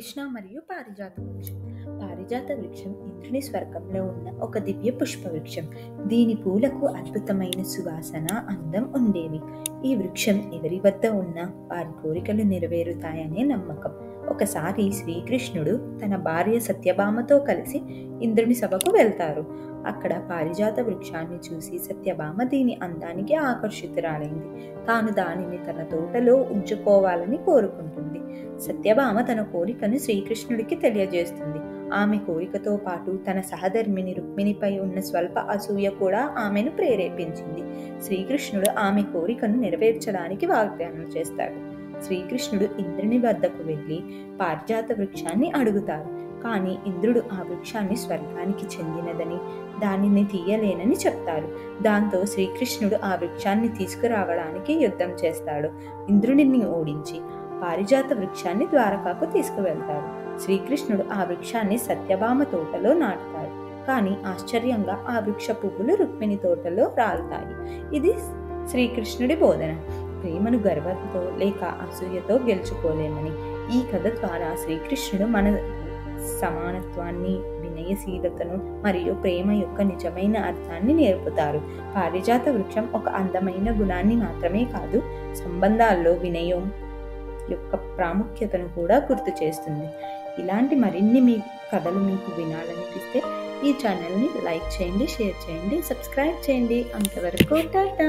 శ్రీకృష్ణ మరియు పారిజాత వృక్షం. పారిజాత వృక్షం ఇంద్రుని స్వర్గంలో ఉన్న ఒక దివ్య పుష్ప వృక్షం. దీని పూలకు అద్భుతమైన సువాసన, అందం ఉండేవి. ఈ వృక్షం ఎవరి వద్ద ఉన్నా వారి కోరికలు నెరవేరుతాయనే నమ్మకం. ఒకసారి శ్రీకృష్ణుడు తన భార్య సత్యభామతో కలిసి ఇంద్రుని సభకు వెళ్తారు. అక్కడ పారిజాత వృక్షాన్ని చూసి సత్యభామ దీని అందానికి ఆకర్షితురాలైంది. తాను దానిని తన తోటలో ఉంచుకోవాలని కోరుకుంటుంది. సత్యభామ తన కోరికను శ్రీకృష్ణుడికి తెలియజేస్తుంది. ఆమె కోరికతో పాటు తన సహధర్మిణి రుక్మిణిపై ఉన్న స్వల్ప అసూయ కూడా ఆమెను ప్రేరేపించింది. శ్రీకృష్ణుడు ఆమె కోరికను నెరవేర్చడానికి వాగ్దానం చేస్తాడు. శ్రీకృష్ణుడు ఇంద్రుని వద్దకు వెళ్లి పారిజాత వృక్షాన్ని అడుగుతారు. కానీ ఇంద్రుడు ఆ వృక్షాన్ని స్వర్గానికి చెందినదని, దానిని తీయలేనని చెప్తారు. దాంతో శ్రీకృష్ణుడు ఆ వృక్షాన్ని తీసుకురావడానికి యుద్ధం చేస్తాడు. ఇంద్రుడిని ఓడించి పారిజాత వృక్షాన్ని ద్వారకాకు తీసుకువెళ్తారు. శ్రీకృష్ణుడు ఆ వృక్షాన్ని సత్యభామ తోటలో నాటుతాడు. కానీ ఆశ్చర్యంగా ఆ వృక్ష పువ్వులు రుక్మిణి తోటలో రాలుతాయి. ఇది శ్రీకృష్ణుడి బోధన. ప్రేమను గర్వంతో లేక అసూయతో గెలుచుకోలేమని. ఈ కథ ద్వారా శ్రీకృష్ణుడు మన సమానత్వాన్ని, వినయశీలతను మరియు ప్రేమ యొక్క నిజమైన అర్థాన్ని నేర్పుతారు. పారిజాత వృక్షం ఒక అందమైన గుణాన్ని మాత్రమే కాదు, సంబంధాల్లో వినయం యొక్క ప్రాముఖ్యతను కూడా గుర్తు చేస్తుంది. ఇలాంటి మరిన్ని కథలు మీకు వినాలనిపిస్తే ఈ ఛానల్ని లైక్ చేయండి, షేర్ చేయండి, సబ్స్క్రైబ్ చేయండి. అంతవరకు టాటా.